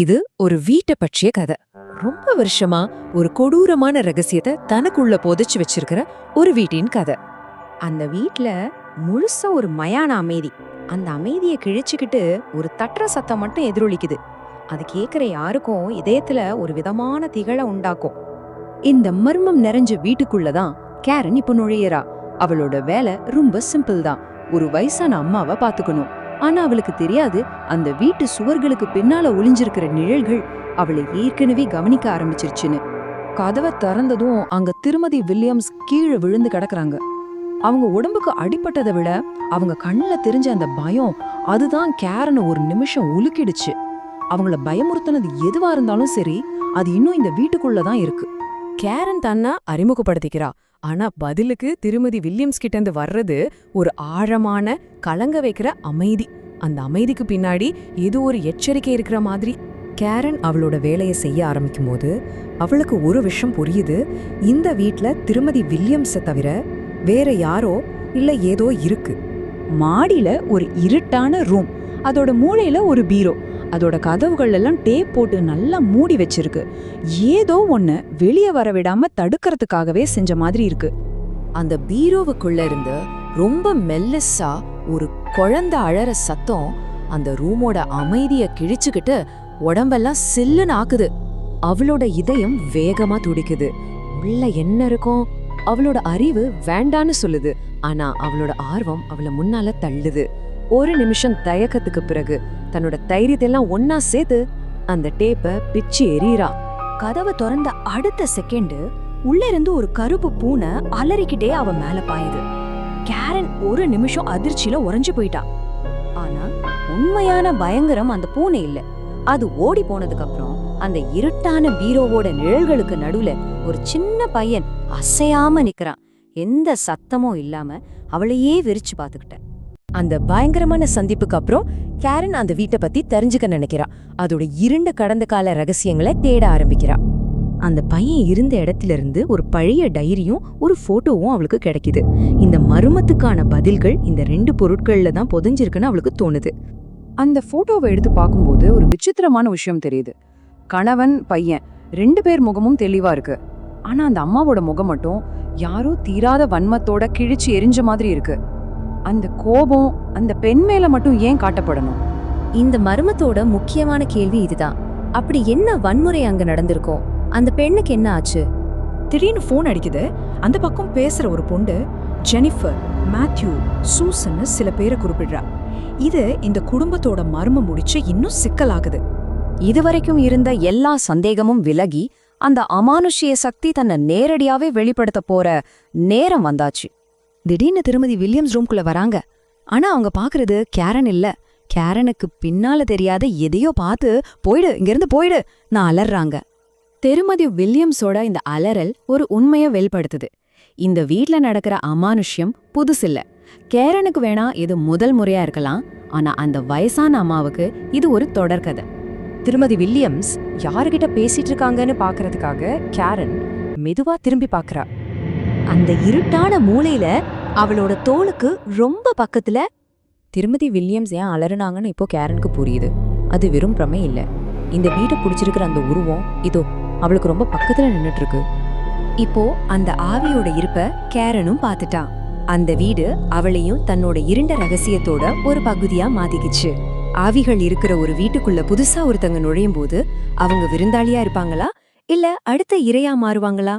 இது ஒரு வீட்டை பற்றிய கதை. ரொம்ப வருஷமா ஒரு கொடூரமான ரகசியத்தை தனக்குள்ள புதைச்சு வச்சிருக்கிற ஒரு வீட்டின் கதை. அந்த வீட்ல முழுசா ஒரு மயான அமைதி. அந்த அமைதியை கிழிச்சுக்கிட்டு ஒரு தட்டுற சத்தம் மட்டும் எதிரொலிக்குது. அது கேக்குற யாருக்கும் இதயத்துல ஒரு விதமான திகழ உண்டாக்கும். இந்த மர்மம் நிறைஞ்ச வீட்டுக்குள்ளதான் கேரன் இப்ப நுழையறா. அவளோட வேலை ரொம்ப சிம்பிள் தான். ஒரு வயசான அம்மாவை பாத்துக்கணும். ஆனா அவளுக்கு தெரியாது, அந்த வீட்டு சுவர்களுக்கு பின்னால ஒளிஞ்சிருக்கிற நிழல்கள் அவளை ஏற்கனவே கவனிக்க ஆரம்பிச்சிருச்சுன்னு. கதவை திறந்ததும் அங்க திருமதி வில்லியம்ஸ் கீழே விழுந்து கிடக்குறாங்க. அவங்க உடம்புக்கு அடிபட்டதை விட அவங்க கண்ணுல தெரிஞ்ச அந்த பயம், அதுதான் கேரனை ஒரு நிமிஷம் உலுக்கிடுச்சு. அவங்கள பயமுறுத்தினது எதுவா இருந்தாலும் சரி, அது இன்னும் இந்த வீட்டுக்குள்ளதான் இருக்கு. கேரன் தன்னை அறிமுகப்படுத்திக்கிறா. ஆனா பதிலுக்கு திருமதி வில்லியம்ஸ் கிட்ட இருந்து வர்றது ஒரு ஆழமான, கலங்க வைக்கிற அமைதி. அந்த அமைதிக்கு பின்னாடி ஏதோ ஒரு எச்சரிக்கை இருக்கிற மாதிரி. கேரன் அவளோட வேலையை செய்ய ஆரம்பிக்கும் போது அவளுக்கு ஒரு விஷயம் புரியுது. இந்த வீட்ல திருமதி வில்லியம்ஸை தவிர வேற யாரோ இல்ல ஏதோ இருக்கு. மாடியில ஒரு இருட்டான ரூம், அதோட மூளையில ஒரு பீரோ, அதோட கதவுகள் எல்லாம் டேப் போட்டு நல்லா மூடி வச்சிருக்கு. ஏதோ ஒண்ணு வெளியே வர விடாம தடுக்கிறதுக்காகவே செஞ்ச மாதிரி இருக்கு. அந்த பீரோவுக்குள்ள இருந்து ரொம்ப மெல்லிசா ஒரு குழந்தை அழற சத்தம் அந்த ரூமோட அமைதிய கிழிச்சுக்கிட்டு உடம்பெல்லாம் சில்லுன்னு ஆக்குது. அவளோட இதயம் வேகமா துடிக்குது. உள்ள என்ன இருக்கும்? அவளோட அறிவு வேண்டான்னு சொல்லுது. ஆனா அவளோட ஆர்வம் அவளை முன்னால தள்ளுது. ஒரு நிமிஷம் தயக்கத்துக்கு பிறகு தன்னோட தைரியத்தெல்லாம் ஒன்னா சேர்த்து அந்த டேப்பை பிச்சு எறியறா. கதவை திறந்த அடுத்த செகண்ட் உள்ள இருந்து ஒரு கருப்பு பூனை அலறிக்கிட்டே அவ மேல பாயுது. கேரன் ஒரு நிமிஷம் அதிர்ச்சியில உறைஞ்சு போயிட்டா. ஆனா உண்மையான பயங்கரம் அந்த பூனை இல்ல. அது ஓடி போனதுக்கு அப்புறம் அந்த இருட்டான பீரோவோட நிழல்களுக்கு நடுவுல ஒரு சின்ன பையன் அசையாம நிக்கிறான். எந்த சத்தமும் இல்லாம அவளையே விரிச்சு பாத்துக்கிட்ட. அந்த பயங்கரமான சந்திப்புக்கு அப்புறம் கேரன் அந்த வீட்டை பத்தி தெரிஞ்சுக்க நினைக்கிறா. அதோட இருண்ட கடந்த கால ரகசியங்களை தேட ஆரம்பிக்கிறா. அந்த பையன் இருந்த இடத்துல இருந்து ஒரு பழைய டைரியும் ஒரு போட்டோவும் அவளுக்கு கிடைக்குது. இந்த மர்மத்துக்கான பதில்கள் இந்த ரெண்டு பொருட்கள்ல தான் புதைஞ்சிருக்குன்னு அவளுக்கு தோணுது. அந்த போட்டோவை எடுத்து பார்க்கும்போது ஒரு விசித்திரமான விஷயம் தெரியுது. கணவன் பையன் ரெண்டு பேர் முகமும் தெளிவா இருக்கு. ஆனா அந்த அம்மாவோட முகம் மட்டும் யாரோ தீராத வன்மத்தோட கிழிச்சு எரிஞ்ச மாதிரி இருக்கு. அந்த கோபம் அந்த பெண் மேல மட்டும் ஏன் காட்டப்படணும்? இந்த மர்மத்தோட முக்கியமான கேள்வி இதுதான். அப்படி என்ன வன்முறை அங்க நடந்திருக்கோம்? அந்த பெண்ணுக்கு என்ன ஆச்சு? திடீர்னு போன் அடிக்குது. அந்த பக்கம் பேசுற ஒரு பொண்ணு ஜெனிஃபர், மேத்யூ, சூசன்னு சில பேரை குறிப்பிடுறா. இது இந்த குடும்பத்தோட மர்மம் முடிச்சு இன்னும் சிக்கலாகுது. இதுவரைக்கும் இருந்த எல்லா சந்தேகமும் விலகி அந்த அமானுஷ்ய சக்தி தன்னை நேரடியாவே வெளிப்படுத்த போற நேரம் வந்தாச்சு. திடீர்னு திருமதி வில்லியம்ஸ் ரூம்குள்ள வராங்க. ஆனா அவங்க பாக்குறது கேரன் இல்ல. கேரனுக்கு பின்னால தெரியாத எதையோ பார்த்து போயிடு, இங்கிருந்து போயிடு நான் அலறாங்க. திருமதி வில்லியம்ஸோட இந்த அலறல் ஒரு உண்மையை வெளிப்படுத்துது. இந்த வீட்ல நடக்கிற அமானுஷ்யம் புதுசில்ல. கேரனுக்கு வேணா இது முதல் முறையா இருக்கலாம். ஆனா அந்த வயசான அம்மாவுக்கு இது ஒரு தொடர்கதை. திருமதி வில்லியம்ஸ் யாருகிட்ட பேசிட்டு இருக்காங்கன்னு பாக்குறதுக்காக கேரன் மெதுவா திரும்பி பாக்குறா. அந்த இருட்டான மூலையில அவளோட தோளுக்கு ரொம்ப பக்கத்துல திருமதி வில்லியம்ஸ் ஏன் அலறுனாங்கன்னு இப்போ கேரனுக்கு புரியுது. அது வெறும் பிரமை இல்ல. இந்த வீட்டை பிடிச்சிருக்கிற அந்த உருவம் இதோ அவளுக்கு ரொம்ப பக்கத்துல நின்னுட்டு இருக்கு. இப்போ அந்த ஆவியோட இருப்ப கேரனும் பாத்துட்டான். அந்த வீடு அவளையும் தன்னோட இருண்ட ரகசியத்தோட ஒரு பகுதியா மாத்திக்கிச்சு. ஆவிகள் இருக்கிற ஒரு வீட்டுக்குள்ள புதுசா ஒருத்தங்க நுழையும் போது அவங்க விருந்தாளியா இருப்பாங்களா இல்ல அடுத்த இரையா மாறுவாங்களா?